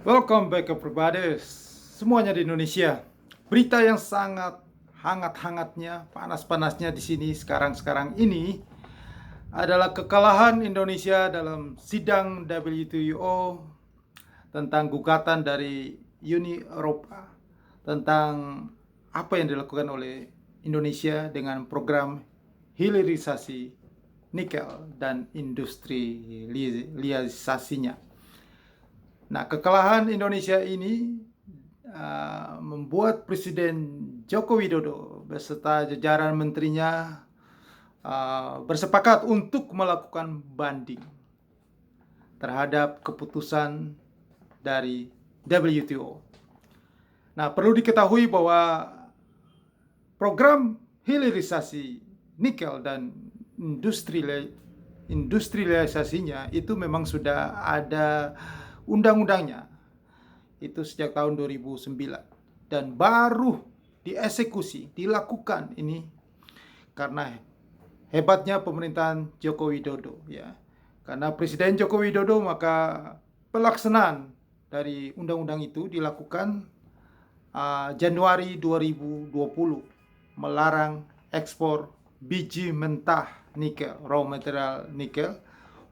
Welcome back everybody, semuanya di Indonesia. Berita yang sangat hangat-hangatnya, panas-panasnya di sini sekarang ini adalah kekalahan Indonesia dalam sidang WTO tentang gugatan dari Uni Eropa tentang apa yang dilakukan oleh Indonesia dengan program hilirisasi nikel dan industrialisasinya. Nah, kekalahan Indonesia ini membuat Presiden Joko Widodo beserta jajaran menterinya bersepakat untuk melakukan banding terhadap keputusan dari WTO. Nah, perlu diketahui bahwa program hilirisasi nikel dan industrialisasinya itu memang sudah ada undang-undangnya itu sejak tahun 2009 dan baru dieksekusi, dilakukan ini karena hebatnya pemerintahan Joko Widodo ya. Karena Presiden Joko Widodo maka pelaksanaan dari undang-undang itu dilakukan Januari 2020 melarang ekspor biji mentah nikel, raw material nikel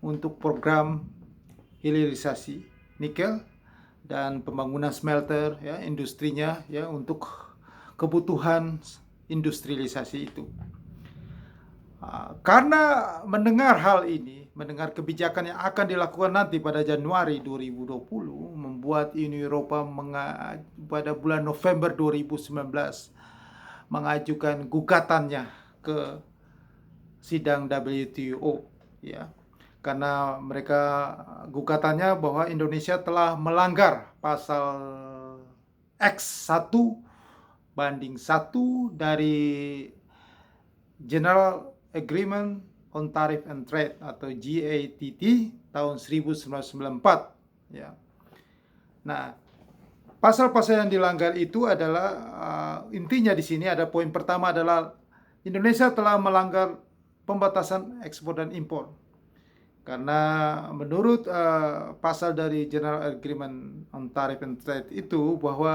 untuk program hilirisasi nikel dan pembangunan smelter ya, industrinya ya untuk kebutuhan industrialisasi itu. Karena mendengar hal ini, mendengar kebijakan yang akan dilakukan nanti pada Januari 2020, membuat Uni Eropa pada bulan November 2019 mengajukan gugatannya ke sidang WTO ya. Karena mereka gugatannya bahwa Indonesia telah melanggar pasal X1 banding 1 dari General Agreement on Tariff and Trade atau GATT tahun 1994 ya. Nah, pasal-pasal yang dilanggar itu adalah intinya di sini ada poin pertama adalah Indonesia telah melanggar pembatasan ekspor dan impor. Karena menurut pasal dari General Agreement on Tariff and Trade itu bahwa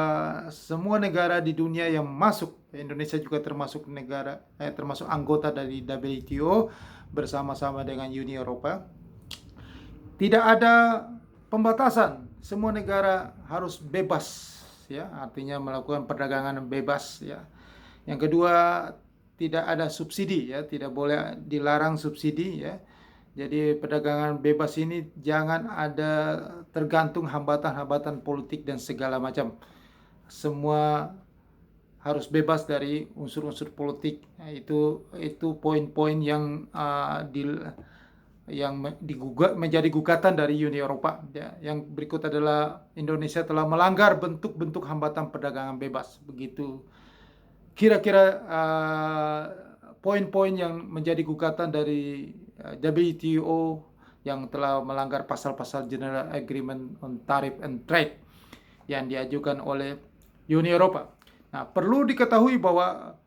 semua negara di dunia yang masuk, Indonesia juga termasuk termasuk anggota dari WTO bersama-sama dengan Uni Eropa, tidak ada pembatasan. Semua negara harus bebas, ya, artinya melakukan perdagangan bebas, ya. Yang kedua, tidak ada subsidi, ya, tidak boleh dilarang subsidi, ya. Jadi perdagangan bebas ini jangan ada tergantung hambatan-hambatan politik dan segala macam. Semua harus bebas dari unsur-unsur politik. Nah, itu poin-poin yang menjadi gugatan dari Uni Eropa. Ya. Yang berikut adalah Indonesia telah melanggar bentuk-bentuk hambatan perdagangan bebas. Begitu kira-kira poin-poin yang menjadi gugatan dari WTO yang telah melanggar pasal-pasal General Agreement on Tariff and Trade yang diajukan oleh Uni Eropa. Nah, perlu diketahui bahwa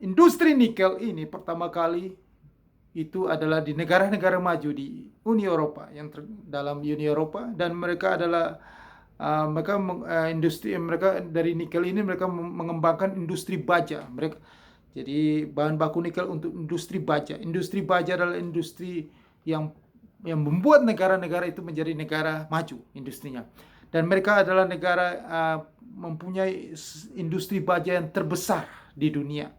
industri nikel ini pertama kali itu adalah di negara-negara maju di Uni Eropa dalam Uni Eropa, dan mereka adalah industri mereka dari nikel ini mereka mengembangkan industri baja. Jadi bahan baku nikel untuk industri baja. Industri baja adalah industri yang membuat negara-negara itu menjadi negara maju industrinya. Dan mereka adalah negara mempunyai industri baja yang terbesar di dunia.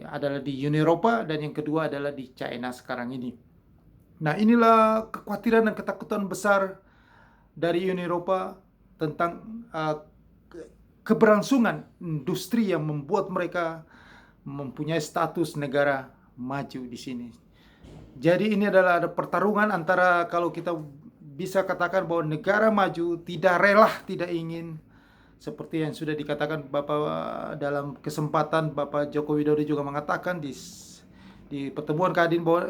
Adalah di Uni Eropa, dan yang kedua adalah di China sekarang ini. Nah, inilah kekhawatiran dan ketakutan besar dari Uni Eropa tentang keberlangsungan industri yang membuat mereka mempunyai status negara maju di sini. Jadi ini adalah ada pertarungan antara, kalau kita bisa katakan bahwa negara maju tidak rela, tidak ingin, seperti yang sudah dikatakan Bapak dalam kesempatan Bapak Joko Widodo juga mengatakan di pertemuan Kadin bahwa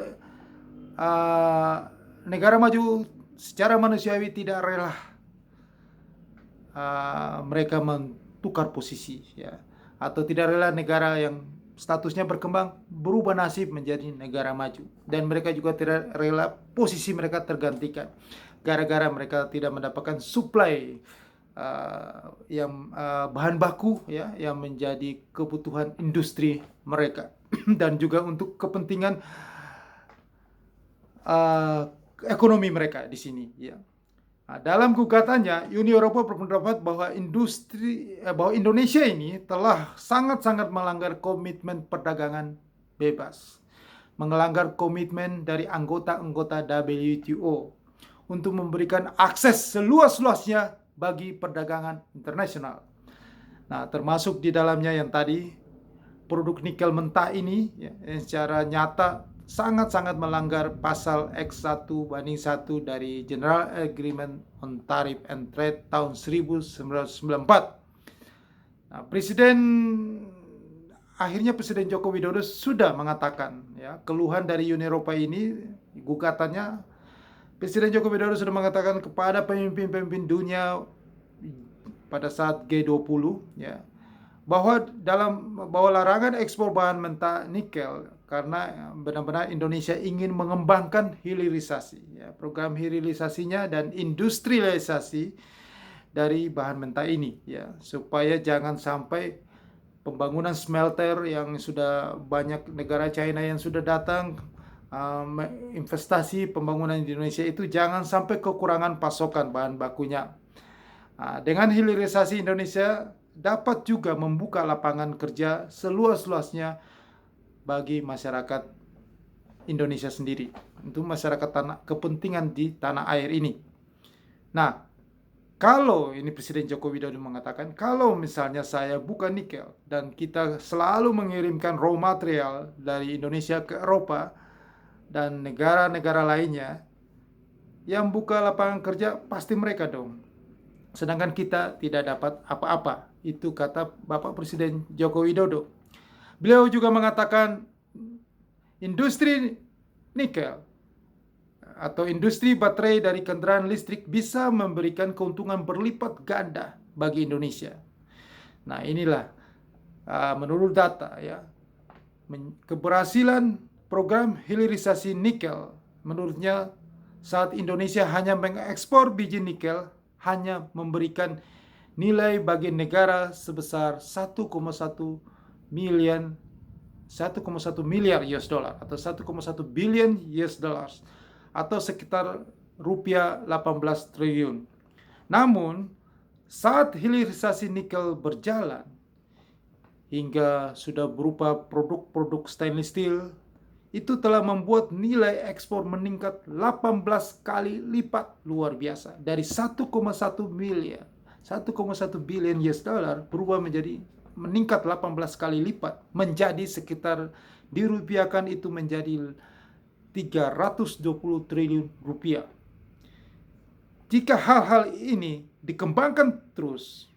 negara maju secara manusiawi tidak rela mereka tukar posisi, ya, atau tidak rela negara yang statusnya berkembang berubah nasib menjadi negara maju, dan mereka juga tidak rela posisi mereka tergantikan. gara-gara mereka tidak mendapatkan suplai bahan baku ya yang menjadi kebutuhan industri mereka dan juga untuk kepentingan ekonomi mereka di sini ya. Nah, dalam gugatannya, Uni Eropa berpendapat bahwa Indonesia ini telah sangat-sangat melanggar komitmen perdagangan bebas, melanggar komitmen dari anggota-anggota WTO untuk memberikan akses seluas-luasnya bagi perdagangan internasional. Nah, termasuk di dalamnya yang tadi produk nikel mentah ini ya, yang secara nyata sangat-sangat melanggar pasal X1/1 dari General Agreement on Tariff and Trade tahun 1994. Nah, Presiden Joko Widodo sudah mengatakan ya, keluhan dari Uni Eropa ini, gugatannya, Presiden Joko Widodo sudah mengatakan kepada pemimpin-pemimpin dunia pada saat G20 ya, bahwa larangan ekspor bahan mentah nikel karena benar-benar Indonesia ingin mengembangkan hilirisasi ya, program hilirisasinya dan industrialisasi dari bahan mentah ini ya, supaya jangan sampai pembangunan smelter yang sudah banyak negara China yang sudah datang investasi pembangunan di Indonesia itu jangan sampai kekurangan pasokan bahan bakunya. Dengan hilirisasi Indonesia dapat juga membuka lapangan kerja seluas-luasnya bagi masyarakat Indonesia sendiri, untuk masyarakat kepentingan di tanah air ini. Nah, kalau ini Presiden Joko Widodo mengatakan, kalau misalnya saya buka nikel dan kita selalu mengirimkan raw material dari Indonesia ke Eropa dan negara-negara lainnya, yang buka lapangan kerja pasti mereka dong. Sedangkan kita tidak dapat apa-apa. Itu kata Bapak Presiden Joko Widodo. Beliau juga mengatakan industri nikel atau industri baterai dari kendaraan listrik bisa memberikan keuntungan berlipat ganda bagi Indonesia. Nah, inilah menurut data ya, keberhasilan program hilirisasi nikel. Menurutnya saat Indonesia hanya mengekspor biji nikel hanya memberikan nilai bagi negara sebesar 1,1 miliar US dollar atau 1,1 billion US dollars atau sekitar rupiah 18 triliun. Namun saat hilirisasi nikel berjalan hingga sudah berupa produk-produk stainless steel, itu telah membuat nilai ekspor meningkat 18 kali lipat, luar biasa. Dari 1,1 billion US dollar berubah menjadi meningkat 18 kali lipat, menjadi sekitar dirupiahkan itu menjadi 320 triliun rupiah. Jika hal-hal ini dikembangkan terus,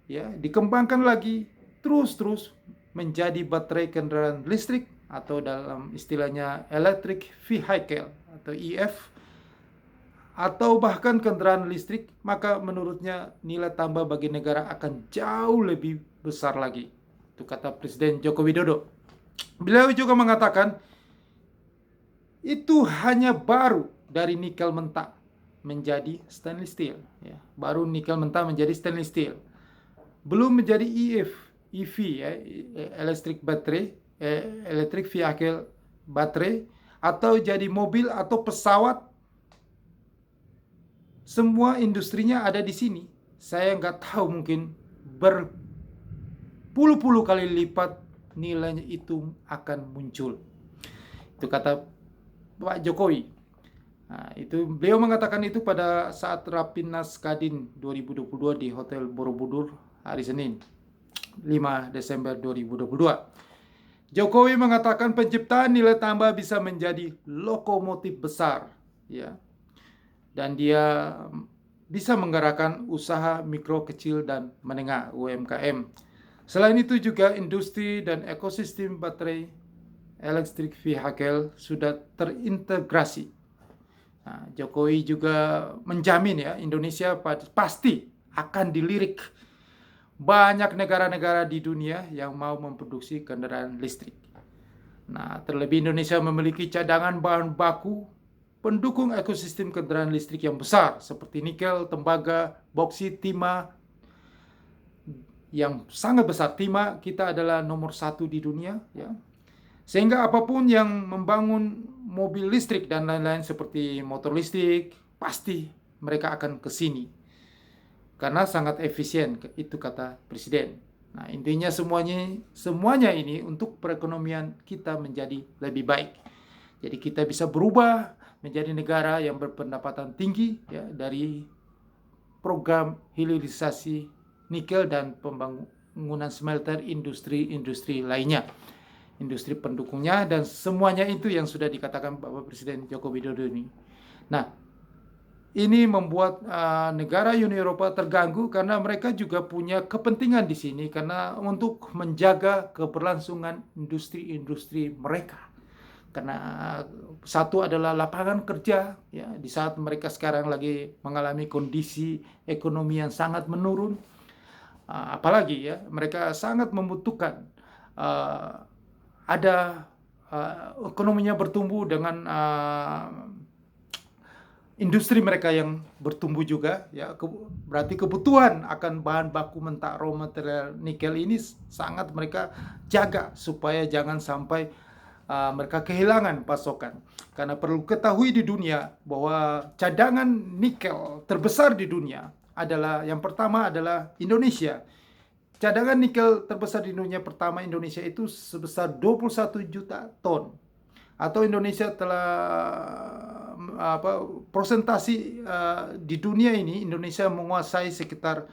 dikembangkan lagi terus menjadi baterai kendaraan listrik atau dalam istilahnya electric vehicle atau EV, atau bahkan kendaraan listrik, maka menurutnya nilai tambah bagi negara akan jauh lebih besar lagi. Itu kata Presiden Joko Widodo. Beliau juga mengatakan itu hanya baru dari nikel mentah menjadi stainless steel. Ya, baru nikel mentah menjadi stainless steel. Belum menjadi EV ya, electric vehicle baterai, atau jadi mobil atau pesawat. Semua industrinya ada di sini. Saya nggak tahu, mungkin berpuluh-puluh kali lipat nilainya itu akan muncul. Itu kata Pak Jokowi. Nah, itu beliau mengatakan itu pada saat Rapimnas Kadin 2022 di Hotel Borobudur hari Senin 5 Desember 2022. Jokowi mengatakan penciptaan nilai tambah bisa menjadi lokomotif besar ya. Dan dia bisa menggerakkan usaha mikro, kecil, dan menengah UMKM. Selain itu juga industri dan ekosistem baterai electric vehicle sudah terintegrasi. Nah, Jokowi juga menjamin ya, Indonesia pasti akan dilirik banyak negara-negara di dunia yang mau memproduksi kendaraan listrik. Nah, terlebih Indonesia memiliki cadangan bahan baku pendukung ekosistem kendaraan listrik yang besar seperti nikel, tembaga, boksit, timah yang sangat besar. Timah kita adalah nomor 1 di dunia, ya. Sehingga apapun yang membangun mobil listrik dan lain-lain seperti motor listrik, pasti mereka akan ke sini. Karena sangat efisien, itu kata Presiden. Nah, intinya semuanya ini untuk perekonomian kita menjadi lebih baik. Jadi kita bisa berubah menjadi negara yang berpendapatan tinggi, ya, dari program hilirisasi nikel dan pembangunan smelter, industri lainnya, industri pendukungnya, dan semuanya itu yang sudah dikatakan Bapak Presiden Joko Widodo ini. Nah, ini membuat negara Uni Eropa terganggu karena mereka juga punya kepentingan di sini karena untuk menjaga keberlangsungan industri-industri mereka. Karena satu adalah lapangan kerja, ya, di saat mereka sekarang lagi mengalami kondisi ekonomi yang sangat menurun. Apalagi ya, mereka sangat membutuhkan ada ekonominya bertumbuh dengan industri mereka yang bertumbuh juga, ya. Berarti kebutuhan akan bahan baku mentah raw material nikel ini sangat mereka jaga supaya jangan sampai mereka kehilangan pasokan. Karena perlu ketahui di dunia bahwa cadangan nikel terbesar di dunia adalah, yang pertama adalah Indonesia. Cadangan nikel terbesar di dunia pertama Indonesia itu sebesar 21 juta ton. Atau Indonesia telah prosentasi di dunia ini, Indonesia menguasai sekitar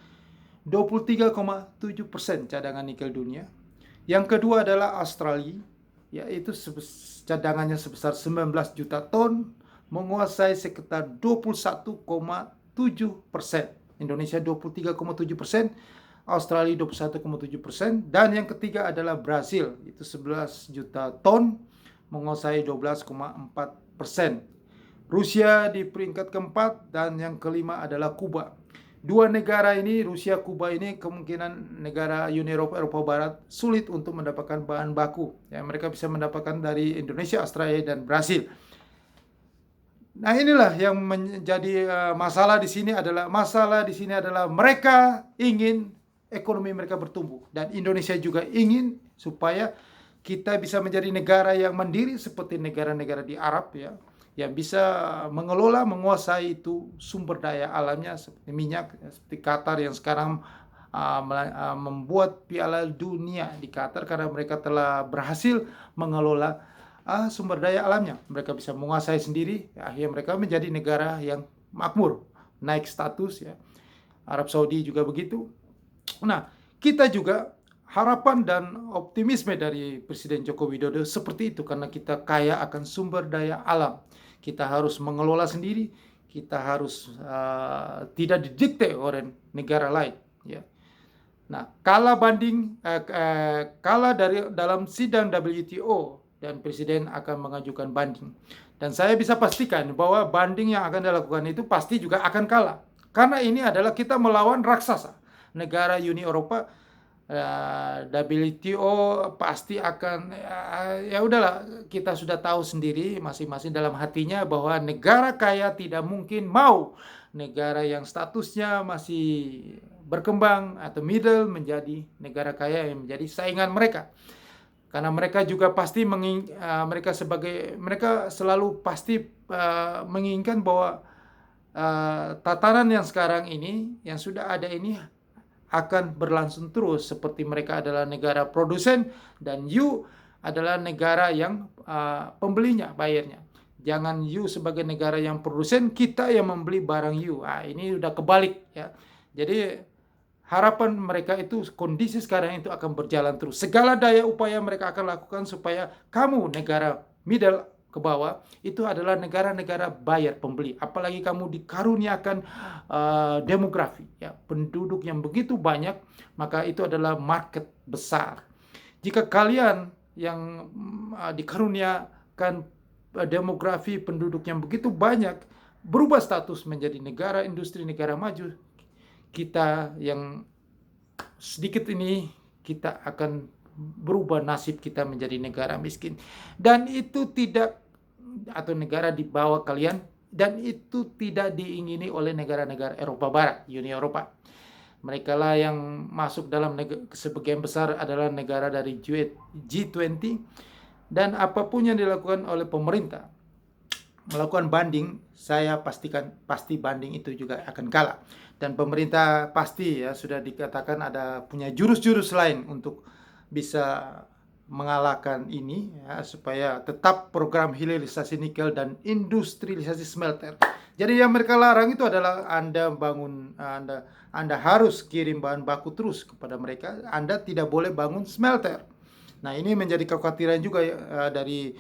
23,7% cadangan nikel dunia. Yang kedua adalah Australia, yaitu cadangannya sebesar 19 juta ton, menguasai sekitar 21,7%. Indonesia 23,7%, Australia 21,7%, dan yang ketiga adalah Brasil, itu 11 juta ton, menguasai 12,4%. Rusia di peringkat keempat, dan yang kelima adalah Kuba. Dua negara ini, Rusia, Kuba ini kemungkinan negara Uni Eropa Barat sulit untuk mendapatkan bahan baku. Ya, mereka bisa mendapatkan dari Indonesia, Australia, dan Brasil. Nah, inilah yang menjadi masalah di sini adalah mereka ingin ekonomi mereka bertumbuh, dan Indonesia juga ingin supaya kita bisa menjadi negara yang mandiri seperti negara-negara di Arab, ya, yang bisa mengelola, menguasai itu sumber daya alamnya seperti minyak, seperti Qatar yang sekarang membuat Piala Dunia di Qatar karena mereka telah berhasil mengelola sumber daya alamnya. Mereka bisa menguasai sendiri, ya, akhirnya mereka menjadi negara yang makmur, naik status, ya. Arab Saudi juga begitu. Nah, kita juga harapan dan optimisme dari Presiden Joko Widodo seperti itu karena kita kaya akan sumber daya alam. Kita harus mengelola sendiri, kita harus tidak didikte oleh negara lain, ya. Nah, dalam sidang WTO, dan Presiden akan mengajukan banding. Dan saya bisa pastikan bahwa banding yang akan dilakukan itu pasti juga akan kalah. Karena ini adalah kita melawan raksasa. Negara Uni Eropa, WTO pasti akan, ya udahlah, kita sudah tahu sendiri masing-masing dalam hatinya bahwa negara kaya tidak mungkin mau negara yang statusnya masih berkembang atau middle menjadi negara kaya yang menjadi saingan mereka. Karena mereka juga pasti mereka selalu pasti menginginkan bahwa tatanan yang sekarang ini, yang sudah ada ini, akan berlangsung terus seperti mereka adalah negara produsen dan you adalah negara yang pembelinya, bayarnya. Jangan you sebagai negara yang produsen, kita yang membeli barang you. Ini udah kebalik, ya. Jadi harapan mereka itu kondisi sekarang itu akan berjalan terus. Segala daya upaya mereka akan lakukan supaya kamu negara middle ke bawah itu adalah negara-negara bayar pembeli. Apalagi kamu dikaruniakan demografi, ya, penduduk yang begitu banyak, maka itu adalah market besar. Jika kalian yang dikaruniakan demografi penduduk yang begitu banyak berubah status menjadi negara industri, negara maju, kita yang sedikit ini, kita akan berubah nasib kita menjadi negara miskin. Dan itu tidak atau negara di bawah kalian, dan itu tidak diingini oleh negara-negara Eropa Barat, Uni Eropa. Mereka lah yang masuk dalam sebagian besar adalah negara dari G20, dan apapun yang dilakukan oleh pemerintah melakukan banding, saya pastikan pasti banding itu juga akan kalah. Dan pemerintah pasti ya sudah dikatakan ada punya jurus-jurus lain untuk bisa mengalahkan ini ya, supaya tetap program hilirisasi nikel dan industrialisasi smelter. Jadi yang mereka larang itu adalah Anda harus kirim bahan baku terus kepada mereka. Anda tidak boleh bangun smelter. Nah, ini menjadi kekhawatiran juga ya, dari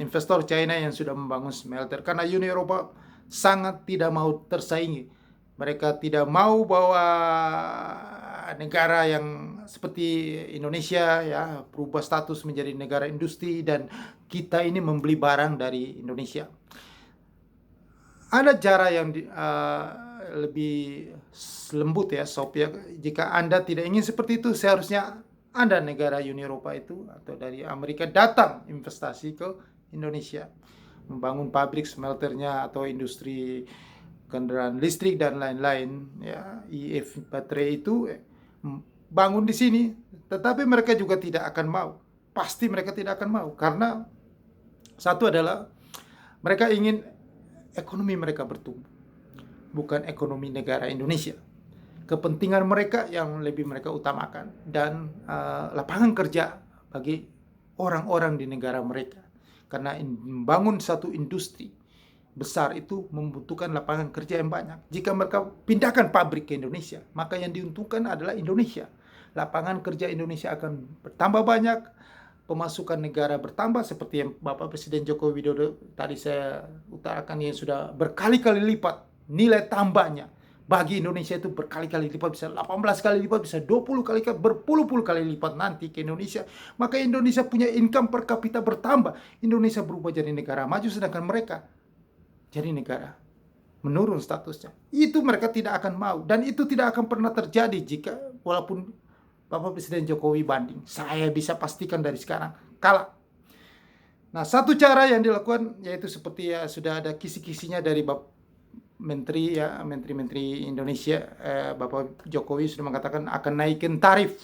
investor China yang sudah membangun smelter, karena Uni Eropa sangat tidak mau tersaingi. Mereka tidak mau bahwa negara yang seperti Indonesia ya berubah status menjadi negara industri dan kita ini membeli barang dari Indonesia. Ada cara yang lebih lembut ya, Sob ya. Jika Anda tidak ingin seperti itu, seharusnya Anda negara Uni Eropa itu atau dari Amerika datang investasi ke Indonesia, membangun pabrik smelternya atau industri kendaraan listrik dan lain-lain ya, EF baterai itu bangun di sini. Tetapi mereka juga tidak akan mau, pasti mereka tidak akan mau, karena satu adalah mereka ingin ekonomi mereka bertumbuh, bukan ekonomi negara Indonesia. Kepentingan mereka yang lebih mereka utamakan, dan lapangan kerja bagi orang-orang di negara mereka. Karena membangun satu industri besar itu membutuhkan lapangan kerja yang banyak. Jika mereka pindahkan pabrik ke Indonesia, maka yang diuntungkan adalah Indonesia. Lapangan kerja Indonesia akan bertambah banyak, pemasukan negara bertambah, seperti yang Bapak Presiden Joko Widodo tadi saya utarakan, yang sudah berkali-kali lipat nilai tambahnya. Bagi Indonesia itu berkali-kali lipat, bisa 18 kali lipat, bisa 20 kali lipat, berpuluh-puluh kali lipat nanti ke Indonesia. Maka Indonesia punya income per kapita bertambah. Indonesia berubah jadi negara maju, sedangkan mereka jadi negara menurun statusnya. Itu mereka tidak akan mau, dan itu tidak akan pernah terjadi jika walaupun Bapak Presiden Jokowi banding. Saya bisa pastikan dari sekarang kalah. Nah, satu cara yang dilakukan yaitu seperti ya sudah ada kisi-kisinya dari Bapak Menteri Indonesia, Bapak Jokowi sudah mengatakan akan naikin tarif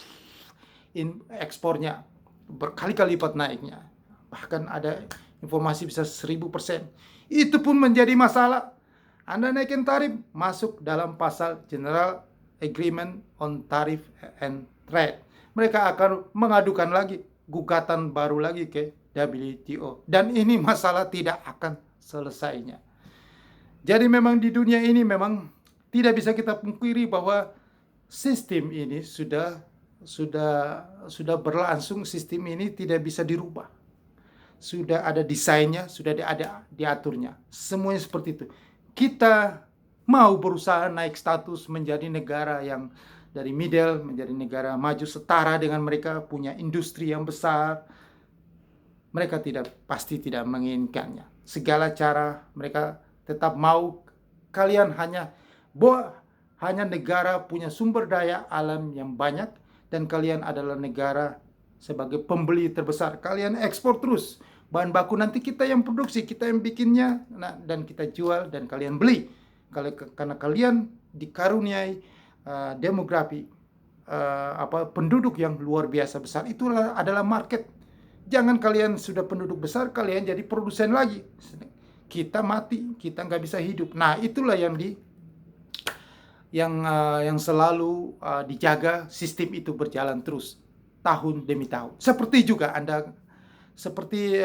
ekspornya, berkali-kali lipat naiknya, bahkan ada informasi bisa 1000%. Itu pun menjadi masalah. Anda naikin tarif, masuk dalam pasal General Agreement on Tariff and Trade. Mereka akan mengadukan lagi, gugatan baru lagi ke WTO, dan ini masalah tidak akan selesainya. Jadi memang di dunia ini memang tidak bisa kita pungkiri bahwa sistem ini sudah berlangsung. Sistem ini tidak bisa dirubah. Sudah ada desainnya, sudah ada diaturnya. Semuanya seperti itu. Kita mau berusaha naik status menjadi negara yang dari middle menjadi negara maju setara dengan mereka, punya industri yang besar. Mereka pasti tidak menginginkannya. Segala cara mereka tetap mau kalian hanya negara punya sumber daya alam yang banyak, dan kalian adalah negara sebagai pembeli terbesar. Kalian ekspor terus bahan baku, nanti kita yang produksi, kita yang bikinnya, dan kita jual dan kalian beli. Karena kalian dikaruniai demografi penduduk yang luar biasa besar, itulah adalah market. Jangan kalian sudah penduduk besar, kalian jadi produsen lagi. Kita mati, kita nggak bisa hidup. Nah, itulah yang selalu dijaga, sistem itu berjalan terus tahun demi tahun. Seperti juga Anda, seperti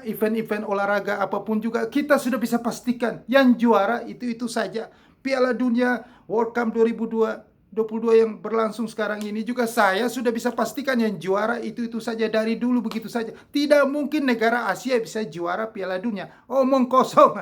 event-event olahraga apapun juga, kita sudah bisa pastikan yang juara itu saja. Piala Dunia World Cup 2022 yang berlangsung sekarang ini juga saya sudah bisa pastikan yang juara itu saja, dari dulu begitu saja. Tidak mungkin negara Asia bisa juara Piala Dunia. Omong kosong.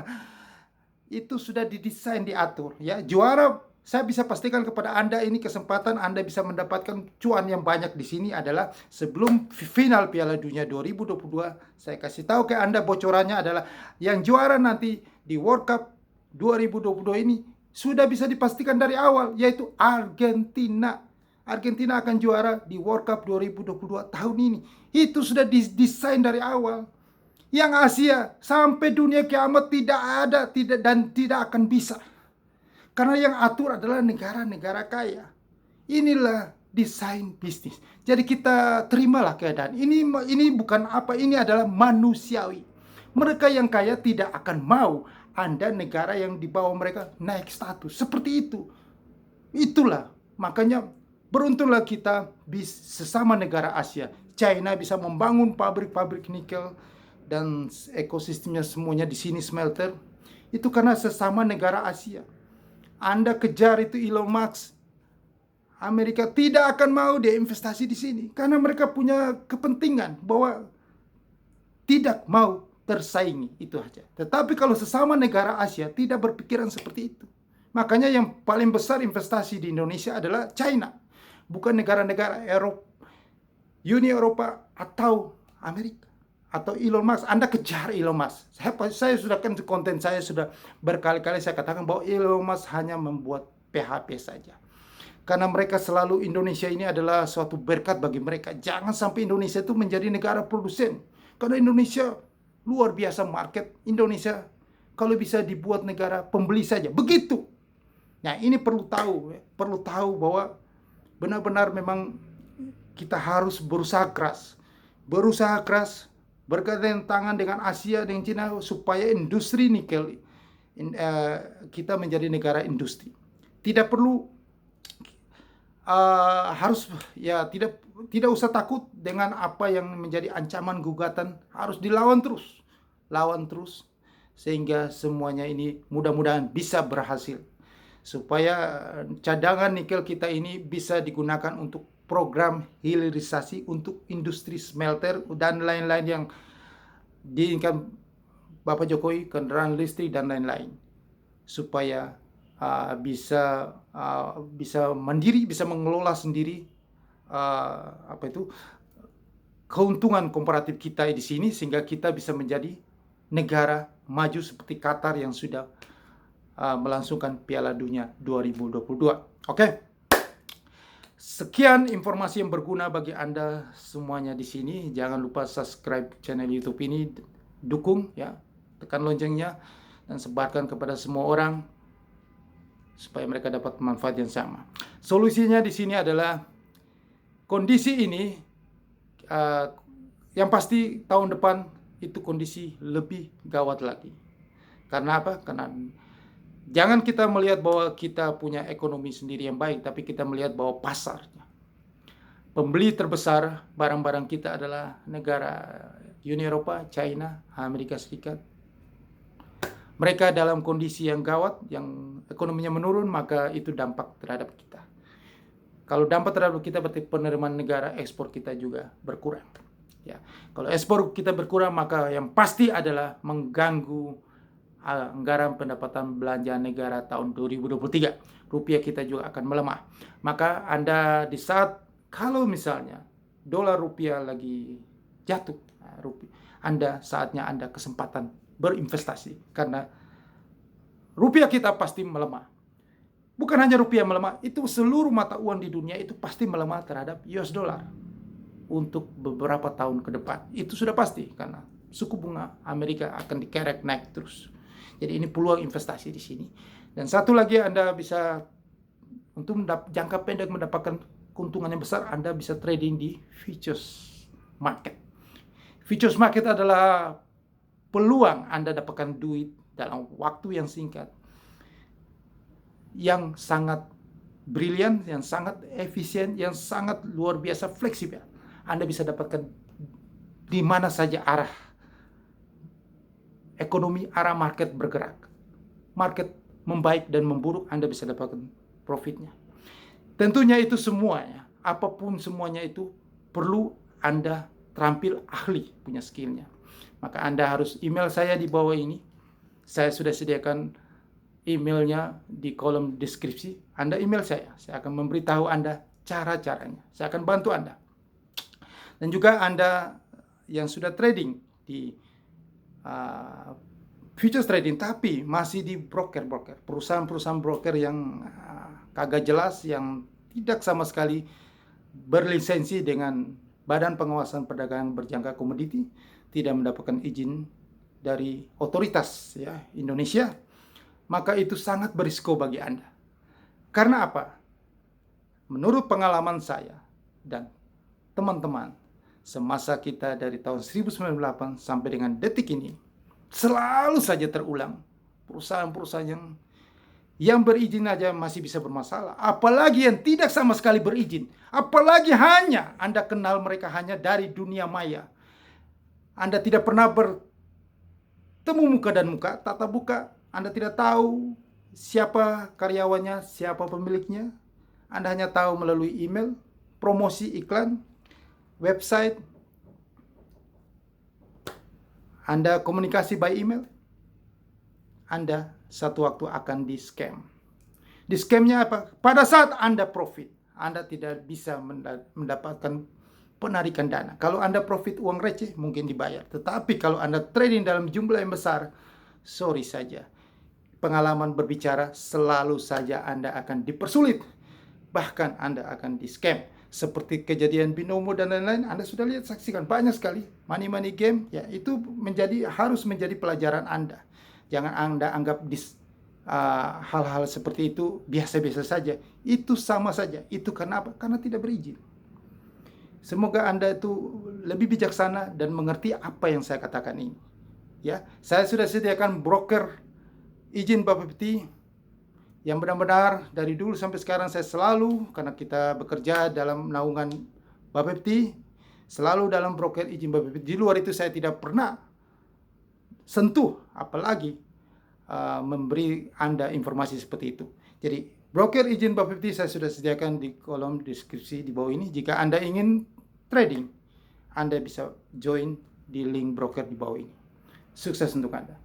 Itu sudah didesain, diatur ya. Juara, saya bisa pastikan kepada Anda, ini kesempatan Anda bisa mendapatkan cuan yang banyak di sini adalah sebelum final Piala Dunia 2022. Saya kasih tahu ke Anda, bocorannya adalah yang juara nanti di World Cup 2022 ini sudah bisa dipastikan dari awal, yaitu Argentina. Argentina akan juara di World Cup 2022 tahun ini. Itu sudah didesain dari awal. Yang Asia sampai dunia kiamat tidak ada, tidak akan bisa. Karena yang atur adalah negara-negara kaya. Inilah desain bisnis. Jadi kita terimalah keadaan. Ini bukan apa, ini adalah manusiawi. Mereka yang kaya tidak akan mau Anda negara yang di bawah mereka naik status. Seperti itu. Itulah makanya beruntunglah kita sesama negara Asia. China bisa membangun pabrik-pabrik nikel dan ekosistemnya semuanya di sini smelter. Itu karena sesama negara Asia. Anda kejar itu Elon Musk, Amerika tidak akan mau dia investasi di sini karena mereka punya kepentingan bahwa tidak mau tersaingi, itu aja. Tetapi kalau sesama negara Asia tidak berpikiran seperti itu. Makanya yang paling besar investasi di Indonesia adalah China, bukan negara-negara Eropa, Uni Eropa atau Amerika atau Elon Musk. Anda kejar Elon Musk. Saya sudah kan konten saya sudah berkali-kali saya katakan bahwa Elon Musk hanya membuat PHP saja. Karena mereka selalu Indonesia ini adalah suatu berkat bagi mereka. Jangan sampai Indonesia itu menjadi negara produsen. Karena Indonesia luar biasa market. Indonesia kalau bisa dibuat negara pembeli saja. Begitu. Nah, ini perlu tahu bahwa benar-benar memang kita harus berusaha keras. Berusaha keras, bergandengan tangan dengan Asia, dengan Cina supaya industri nikel kita menjadi negara industri. Tidak perlu tidak usah takut dengan apa yang menjadi ancaman gugatan, harus dilawan terus, sehingga semuanya ini mudah-mudahan bisa berhasil, supaya cadangan nikel kita ini bisa digunakan untuk program hilirisasi untuk industri smelter dan lain-lain yang diinginkan Bapak Jokowi, kendaraan listrik dan lain-lain, supaya bisa mandiri, bisa mengelola sendiri keuntungan komparatif kita di sini, sehingga kita bisa menjadi negara maju seperti Qatar yang sudah melangsungkan Piala Dunia 2022. Oke. Sekian informasi yang berguna bagi Anda semuanya di sini. Jangan lupa subscribe channel YouTube ini, dukung ya, tekan loncengnya dan sebarkan kepada semua orang supaya mereka dapat manfaat yang sama. Solusinya di sini adalah kondisi ini yang pasti tahun depan itu kondisi lebih gawat lagi. Karena apa? Karena jangan kita melihat bahwa kita punya ekonomi sendiri yang baik, tapi kita melihat bahwa pasarnya. Pembeli terbesar barang-barang kita adalah negara Uni Eropa, China, Amerika Serikat. Mereka dalam kondisi yang gawat, yang ekonominya menurun, maka itu dampak terhadap kita. Kalau dampak terhadap kita berarti penerimaan negara, ekspor kita juga berkurang. Ya, kalau ekspor kita berkurang, maka yang pasti adalah mengganggu anggaran pendapatan belanja negara tahun 2023. Rupiah kita juga akan melemah. Maka Anda di saat kalau misalnya dolar rupiah lagi jatuh, saatnya Anda kesempatan berinvestasi, karena rupiah kita pasti melemah. Bukan hanya rupiah melemah, itu seluruh mata uang di dunia itu pasti melemah terhadap US dollar untuk beberapa tahun ke depan. Itu sudah pasti karena suku bunga Amerika akan dikerek naik terus. Jadi ini peluang investasi di sini. Dan satu lagi, Anda bisa untuk jangka pendek mendapatkan keuntungan yang besar, Anda bisa trading di futures market. Futures market adalah peluang Anda dapatkan duit dalam waktu yang singkat, yang sangat brilian, yang sangat efisien, yang sangat luar biasa fleksibel. Anda bisa dapatkan di mana saja arah ekonomi, arah market bergerak. Market membaik dan memburuk, Anda bisa dapatkan profitnya. Tentunya itu semuanya, apapun semuanya itu perlu Anda terampil ahli, punya skillnya. Maka Anda harus email saya di bawah ini. Saya sudah sediakan emailnya di kolom deskripsi. Anda email saya akan memberitahu Anda cara-caranya. Saya akan bantu Anda. Dan juga Anda yang sudah trading di futures trading, tapi masih di broker-broker, perusahaan-perusahaan broker yang kagak jelas, yang tidak sama sekali berlisensi dengan Badan Pengawasan Perdagangan Berjangka Komoditi, tidak mendapatkan izin dari otoritas ya Indonesia, maka itu sangat berisiko bagi Anda. Karena apa? Menurut pengalaman saya dan teman-teman, semasa kita dari tahun 1998 sampai dengan detik ini, selalu saja terulang. Perusahaan-perusahaan yang berizin aja masih bisa bermasalah. Apalagi yang tidak sama sekali berizin. Apalagi hanya Anda kenal mereka hanya dari dunia maya. Anda tidak pernah bertemu muka dan muka, tatap muka. Anda tidak tahu siapa karyawannya, siapa pemiliknya. Anda hanya tahu melalui email, promosi iklan, website. Anda komunikasi by email. Anda satu waktu akan di-scam. Di-scamnya apa? Pada saat Anda profit, Anda tidak bisa mendapatkan penarikan dana. Kalau Anda profit uang receh, mungkin dibayar. Tetapi kalau Anda trading dalam jumlah yang besar, sorry saja. Pengalaman berbicara selalu saja Anda akan dipersulit. Bahkan Anda akan di-scam. Seperti kejadian binomo dan lain-lain, Anda sudah lihat, saksikan banyak sekali. Money game, ya itu harus menjadi pelajaran Anda. Jangan Anda anggap hal-hal seperti itu biasa-biasa saja. Itu sama saja. Itu karena apa? Karena tidak berizin. Semoga Anda itu lebih bijaksana dan mengerti apa yang saya katakan ini. Ya, saya sudah sediakan broker izin Bapepti yang benar-benar dari dulu sampai sekarang saya selalu, karena kita bekerja dalam naungan Bapepti, selalu dalam broker izin Bapepti. Di luar itu saya tidak pernah sentuh, apalagi memberi Anda informasi seperti itu. Jadi broker izin Bapepti saya sudah sediakan di kolom deskripsi di bawah ini. Jika Anda ingin trading, Anda bisa join di link broker di bawah ini. Sukses untuk Anda.